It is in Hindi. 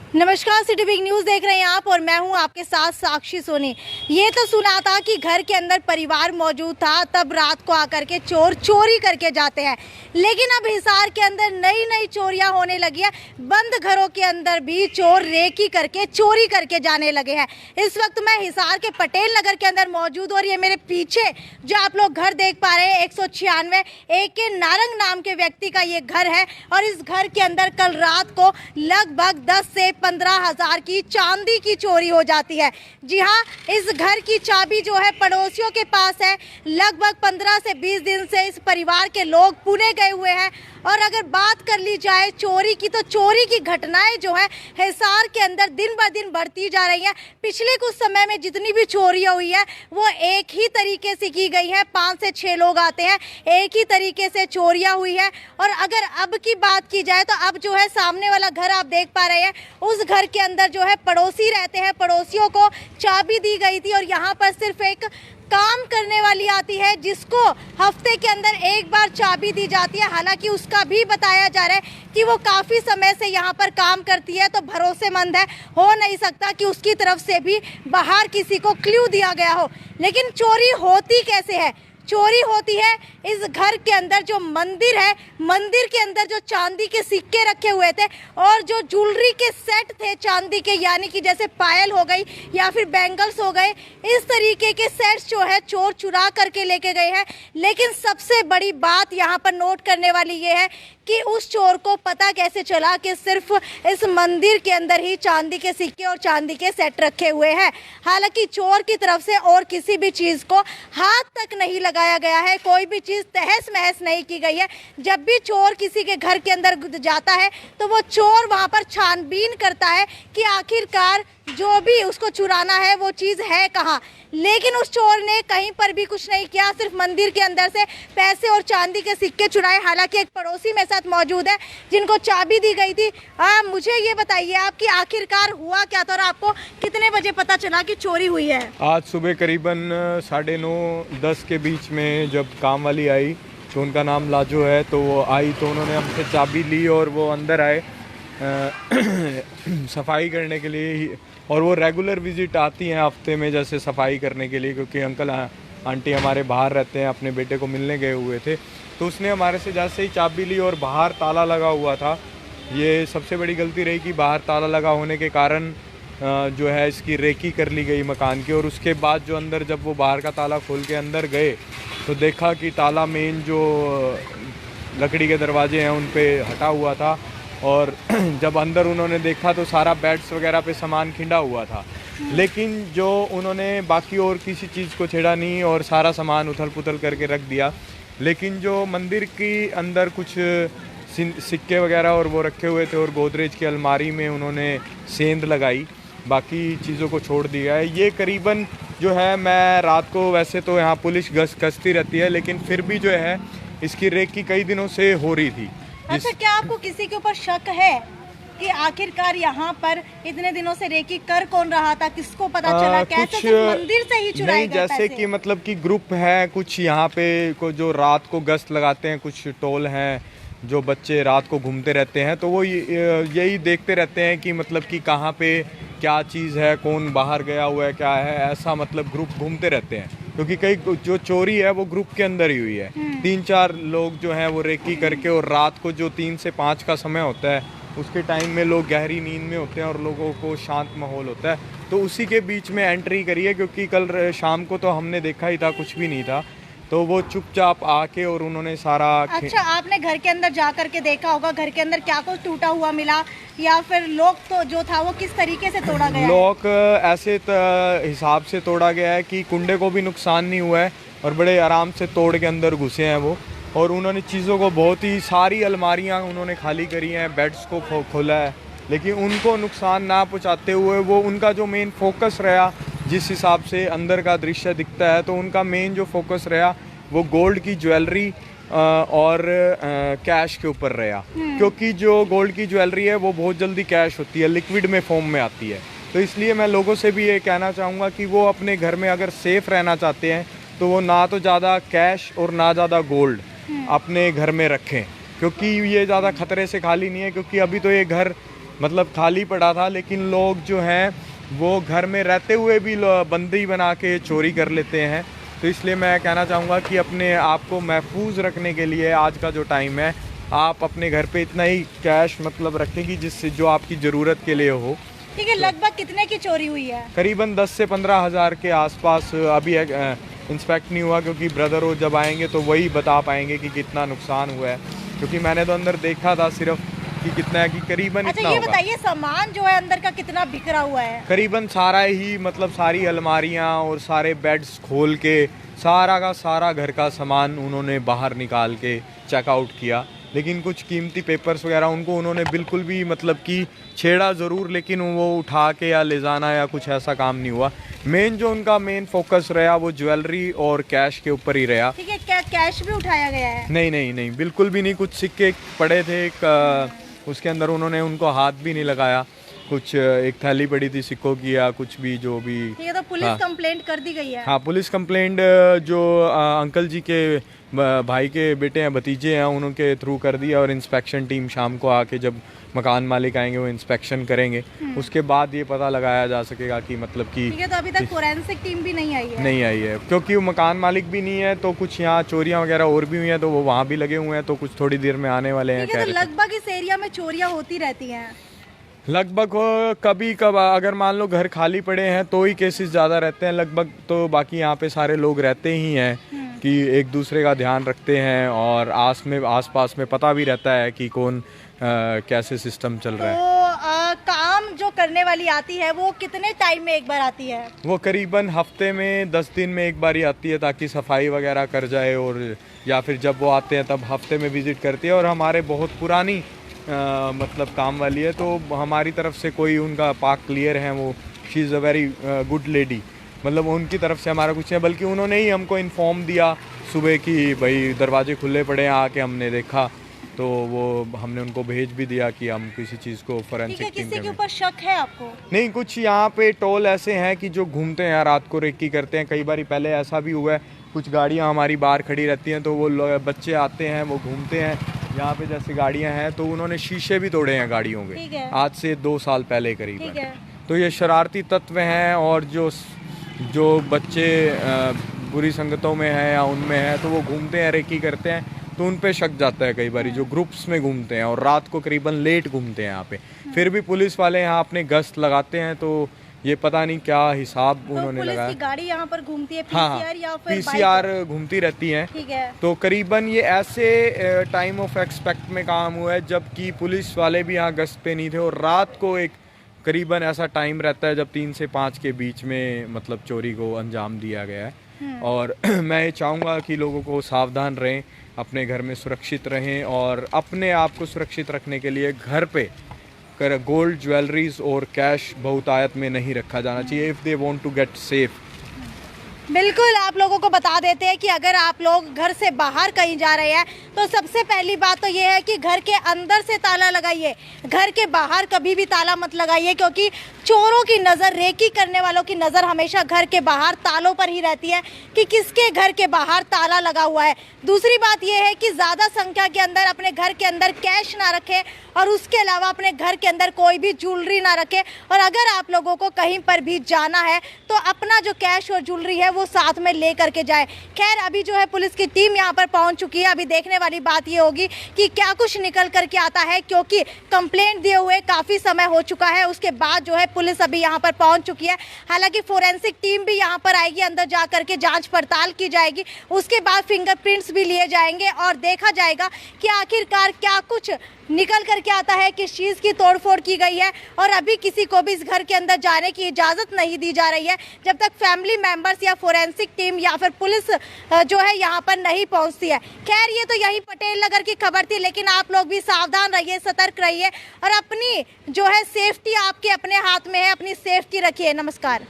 नमस्कार, सिटी बिग न्यूज देख रहे हैं आप और मैं हूं आपके साथ साक्षी सोनी। ये तो सुना था कि घर के अंदर परिवार मौजूद था, तब रात को आकर के चोर चोरी करके जाते हैं, लेकिन अब हिसार के अंदर नई नई चोरियां होने लगी है। बंद घरों के अंदर भी चोर रेकी करके चोरी करके जाने लगे हैं। इस वक्त मैं हिसार के पटेल नगर के अंदर मौजूद हूं और ये मेरे पीछे जो आप लोग घर देख पा रहे हैं 196 AK नारंग नाम के व्यक्ति का ये घर है और इस घर के अंदर कल रात को लगभग 10 से 15,000 की चांदी की चोरी हो जाती है। जी हाँ, इस घर की चाबी जो है पड़ोसियों के पास है। लगभग 15 से 20 दिन से इस परिवार के लोग पुणे गए हुए हैं और अगर बात कर ली जाए चोरी की, तो चोरी की घटनाएं जो है हिसार के अंदर दिन ब दिन बढ़ती जा रही हैं। पिछले कुछ समय में जितनी भी चोरियां हुई है वो एक ही तरीके से की गई है। 5 से 6 लोग आते हैं, एक ही तरीके से चोरियां हुई है। और अगर अब की बात की जाए तो अब जो है सामने वाला घर आप देख पा रहे हैं, उस घर के अंदर जो है पड़ोसी रहते हैं, पड़ोसियों को चाबी दी गई थी और यहाँ पर सिर्फ एक काम करने वाली आती है जिसको हफ्ते के अंदर एक बार चाबी दी जाती है। हालांकि उसका भी बताया जा रहा है कि वो काफ़ी समय से यहाँ पर काम करती है, तो भरोसेमंद है, हो नहीं सकता कि उसकी तरफ से भी बाहर किसी को क्लू दिया गया हो। लेकिन चोरी होती कैसे है? चोरी होती है इस घर के अंदर जो मंदिर है, मंदिर के अंदर जो चांदी के सिक्के रखे हुए थे और जो ज्वेलरी के सेट थे चांदी के, यानी कि जैसे पायल हो गई या फिर बैंगल्स हो गए, इस तरीके के सेट्स जो है चोर चुरा करके लेके गए हैं। लेकिन सबसे बड़ी बात यहाँ पर नोट करने वाली ये है कि उस चोर को पता कैसे चला कि सिर्फ इस मंदिर के अंदर ही चांदी के सिक्के और चांदी के सेट रखे हुए हैं। हालांकि चोर की तरफ से और किसी भी चीज़ को हाथ तक नहीं लगाया गया है, कोई भी चीज़ तहस महस नहीं की गई है। जब भी चोर किसी के घर के अंदर जाता है तो वो चोर वहाँ पर छानबीन करता है कि आखिरकार जो भी उसको चुराना है वो चीज़ है कहाँ। लेकिन उस चोर ने कहीं पर भी कुछ नहीं किया, सिर्फ मंदिर के अंदर से पैसे और चांदी के सिक्के चुराए। हालांकि एक पड़ोसी मेरे साथ मौजूद है जिनको चाबी दी गई थी। मुझे ये बताइए आपकी आखिरकार हुआ क्या था और आपको कितने बजे पता चला कि चोरी हुई है? आज सुबह करीबन 9:30-10 के बीच में जब काम वाली आई, तो उनका नाम लाजो है, तो वो आई तो उन्होंने हमसे चाबी ली और वो अंदर आए सफाई करने के लिए ही। और वो रेगुलर विजिट आती हैं हफ्ते में जैसे सफाई करने के लिए, क्योंकि अंकल आंटी हमारे बाहर रहते हैं, अपने बेटे को मिलने गए हुए थे। तो उसने हमारे से जैसे ही चाबी ली और बाहर ताला लगा हुआ था। ये सबसे बड़ी गलती रही कि बाहर ताला लगा होने के कारण जो है इसकी रेकी कर ली गई मकान की। और उसके बाद जो अंदर जब वो बाहर का ताला खोल के अंदर गए तो देखा कि ताला मेन जो लकड़ी के दरवाजे हैं उन पे हटा हुआ था। और जब अंदर उन्होंने देखा तो सारा बेड्स वगैरह पे सामान खिंडा हुआ था, लेकिन जो उन्होंने बाकी और किसी चीज़ को छेड़ा नहीं और सारा सामान उथल पुथल करके रख दिया। लेकिन जो मंदिर के अंदर कुछ सिक्के वगैरह और वो रखे हुए थे और गोदरेज की अलमारी में उन्होंने सेंध लगाई, बाकी चीज़ों को छोड़ दिया है। ये करीबन जो है, मैं रात को वैसे तो यहाँ पुलिस गश्ती रहती है, लेकिन फिर भी जो है इसकी रेकी कई दिनों से हो रही थी। अच्छा, क्या आपको किसी के ऊपर शक है कि आखिरकार यहाँ पर इतने दिनों से रेकी कर कौन रहा था? किसको पता चला? कैसे सिर्फ मंदिर से ही चुराए नहीं, गए जैसे पैसे? कि मतलब कि ग्रुप है कुछ यहाँ पे को जो रात को गश्त लगाते हैं, कुछ टोल हैं जो बच्चे रात को घूमते रहते हैं, तो वो यही देखते रहते हैं कि मतलब कि कहाँ पे क्या चीज़ है, कौन बाहर गया हुआ है, क्या है, ऐसा मतलब ग्रुप घूमते रहते हैं। क्योंकि कई जो चोरी है वो ग्रुप के अंदर ही हुई है। 3-4 लोग जो हैं वो रेकी करके, और रात को जो 3 से 5 का समय होता है उसके टाइम में लोग गहरी नींद में होते हैं और लोगों को शांत माहौल होता है, तो उसी के बीच में एंट्री करी है। क्योंकि कल शाम को तो हमने देखा ही था, कुछ भी नहीं था, तो वो चुपचाप आके और उन्होंने सारा अच्छा, आपने घर के अंदर जा करके देखा होगा, घर के अंदर क्या कुछ टूटा हुआ मिला या फिर लॉक तो जो था वो किस तरीके से तोड़ा गया? लॉक ऐसे हिसाब से तोड़ा गया है कि कुंडे को भी नुकसान नहीं हुआ है और बड़े आराम से तोड़ के अंदर घुसे हैं वो। और उन्होंने चीज़ों को बहुत ही सारी अलमारियां उन्होंने खाली करी हैं, बेड्स को खोला है, लेकिन उनको नुकसान ना पहुंचाते हुए वो उनका जो मेन फोकस रहा, जिस हिसाब से अंदर का दृश्य दिखता है, तो उनका मेन जो फोकस रहा वो गोल्ड की ज्वेलरी और कैश के ऊपर रहा। क्योंकि जो गोल्ड की ज्वेलरी है वो बहुत जल्दी कैश होती है, लिक्विड में फॉर्म में आती है। तो इसलिए मैं लोगों से भी ये कहना चाहूँगा कि वो अपने घर में अगर सेफ़ रहना चाहते हैं तो वो ना तो ज़्यादा कैश और ना ज़्यादा गोल्ड अपने घर में रखें, क्योंकि ये ज़्यादा ख़तरे से खाली नहीं है। क्योंकि अभी तो ये घर मतलब खाली पड़ा था, लेकिन लोग जो हैं वो घर में रहते हुए भी बंदी बना के चोरी कर लेते हैं। तो इसलिए मैं कहना चाहूँगा कि अपने आप को महफूज रखने के लिए आज का जो टाइम है, आप अपने घर पे इतना ही कैश मतलब रखें कि जिससे जो आपकी ज़रूरत के लिए हो। ठीक है, लगभग कितने की चोरी हुई है? करीबन 10 से 15 हज़ार के आसपास। अभी इंस्पेक्ट नहीं हुआ क्योंकि ब्रदर वो जब आएंगे तो वही बता पाएंगे कि कितना नुकसान हुआ है, क्योंकि मैंने तो अंदर देखा था सिर्फ कि कितना है, कि करीबन अच्छा इतना ये होगा। बताइए, सामान जो है अंदर का कितना बिखरा हुआ है? करीबन सारा ही मतलब सारी अलमारियां और सारे बेड्स खोल के सारा का सारा घर का सामान उन्होंने बाहर निकाल के चेकआउट किया, लेकिन कुछ कीमती पेपर्स वगैरह उनको उन्होंने बिल्कुल भी मतलब कि छेड़ा ज़रूर, लेकिन वो उठा के या ले जाना या कुछ ऐसा काम नहीं हुआ। मेन जो उनका मेन फोकस रहा वो ज्वेलरी और कैश के ऊपर ही रहा। ठीक है, क्या कैश भी उठाया गया है? नहीं नहीं नहीं, बिल्कुल भी नहीं। कुछ सिक्के पड़े थे उसके अंदर, उन्होंने उनको हाथ भी नहीं लगाया। कुछ एक थैली पड़ी थी सिक्कों की या कुछ भी जो भी। ठीक है, तो पुलिस हाँ। कंप्लेंट कर दी गई है? हाँ, पुलिस कंप्लेंट जो अंकल जी के भाई के बेटे हैं, भतीजे हैं, उनके थ्रू कर दिया। और इंस्पेक्शन टीम शाम को आके जब मकान मालिक आएंगे वो इंस्पेक्शन करेंगे, उसके बाद ये पता लगाया जा सकेगा कि मतलब कि। ठीक है, तो अभी तक फोरेंसिक टीम भी नहीं आई है? नहीं आई है, क्योंकि वो मकान मालिक भी नहीं है। तो कुछ यहाँ चोरियाँ वगैरह और भी हुई हैं, तो वो वहाँ भी लगे हुए हैं, तो कुछ थोड़ी देर में आने वाले हैं। ठीक है, तो लगभग इस एरिया में चोरियां होती रहती हैं? लगभग कभी कब अगर मान लो घर खाली पड़े हैं तो ही केसेस ज़्यादा रहते हैं लगभग। तो बाकी यहाँ पे सारे लोग रहते ही हैं कि एक दूसरे का ध्यान रखते हैं, और आस पास में पता भी रहता है कि कौन कैसे सिस्टम चल रहा है। तो काम जो करने वाली आती है वो कितने टाइम में एक बार आती है? वो करीबन हफ्ते में 10 दिन में एक बार ही आती है, ताकि सफाई वगैरह कर जाए। और या फिर जब वो आते हैं तब हफ्ते में विज़िट करती है। और हमारे बहुत पुरानी मतलब काम वाली है, तो हमारी तरफ से कोई उनका पाक क्लियर है। वो she is a very good lady, मतलब उनकी तरफ से हमारा कुछ नहीं, बल्कि उन्होंने ही हमको इन्फॉर्म दिया सुबह कि भाई दरवाजे खुले पड़े हैं, आके हमने देखा, तो वो हमने उनको भेज भी दिया कि हम किसी चीज़ को फोरेंसिक टीम किसी के ऊपर शक है आपको? नहीं, कुछ यहाँ पे टोल ऐसे हैं कि जो घूमते हैं रात को रेकी करते हैं। कई बार पहले ऐसा भी हुआ है, कुछ गाड़ियाँ हमारी बाहर खड़ी रहती हैं, तो वो बच्चे आते हैं, वो घूमते हैं यहाँ पे। जैसे गाड़ियाँ हैं तो उन्होंने शीशे भी तोड़े हैं गाड़ियों के, आज से 2 साल पहले करीब है। तो ये शरारती तत्व हैं, और जो बच्चे बुरी संगतों में हैं या उनमें हैं, तो वो घूमते हैं, रेकी करते हैं, तो उन पे शक जाता है कई बार, जो ग्रुप्स में घूमते हैं और रात को करीबन लेट घूमते हैं यहाँ पे। फिर भी पुलिस वाले यहाँ अपने गश्त लगाते हैं, तो ये पता नहीं क्या हिसाब उन्होंने लगाया। पुलिस की गाड़ी यहाँ पर घूमती है, हाँ, पीसीआर या फिर पीसीआर घूमती रहती हैं। ठीक है, तो करीबन ये ऐसे टाइम ऑफ एक्सपेक्ट में काम हुआ है जबकि पुलिस वाले भी यहाँ गश्त पे नहीं थे, और रात को एक करीबन ऐसा टाइम रहता है जब 3 से 5 के बीच में मतलब चोरी को अंजाम दिया गया है। और मैं ये चाहूँगा कि लोगों को सावधान रहें, अपने घर में सुरक्षित रहें, और अपने आप को सुरक्षित रखने के लिए घर पे गोल्ड ज्वेलरीज और कैश बहुतायत में नहीं रखा जाना चाहिए if they want to get safe. बिल्कुल, आप लोगों को बता देते हैं कि अगर आप लोग घर से बाहर कहीं जा रहे हैं तो सबसे पहली बात तो ये है कि घर के अंदर से ताला लगाइए, घर के बाहर कभी भी ताला मत लगाइए, क्योंकि चोरों की नज़र, रेकी करने वालों की नज़र हमेशा घर के बाहर तालों पर ही रहती है कि किसके घर के बाहर ताला लगा हुआ है। दूसरी बात यह है कि ज़्यादा संख्या के अंदर अपने घर के अंदर कैश ना रखें, और उसके अलावा अपने घर के अंदर कोई भी ज्वेलरी ना रखें। और अगर आप लोगों को कहीं पर भी जाना है तो अपना जो कैश और ज्वेलरी है वो साथ में ले करके जाए। खैर, अभी जो है पुलिस की टीम यहाँ पर पहुँच चुकी है। अभी देखने वाली बात ये होगी कि क्या कुछ निकल करके आता है, क्योंकि कंप्लेंट दिए हुए काफ़ी समय हो चुका है। उसके बाद जो है पुलिस अभी यहाँ पर पहुँच चुकी है। हालांकि फोरेंसिक टीम भी यहाँ पर आएगी, अंदर जा करके जाँच पड़ताल की जाएगी, उसके बाद फिंगरप्रिंट्स भी लिए जाएंगे और देखा जाएगा कि आखिरकार क्या कुछ निकल करके आता है, किस चीज़ की तोड़फोड़ की गई है। और अभी किसी को भी इस घर के अंदर जाने की इजाज़त नहीं दी जा रही है जब तक फैमिली मेंबर्स या फोरेंसिक टीम या फिर पुलिस जो है यहाँ पर नहीं पहुँचती है। खैर, ये तो यही पटेल नगर की खबर थी, लेकिन आप लोग भी सावधान रहिए, सतर्क रहिए, और अपनी जो है सेफ्टी आपके अपने हाथ में है, अपनी सेफ्टी रखिए। नमस्कार।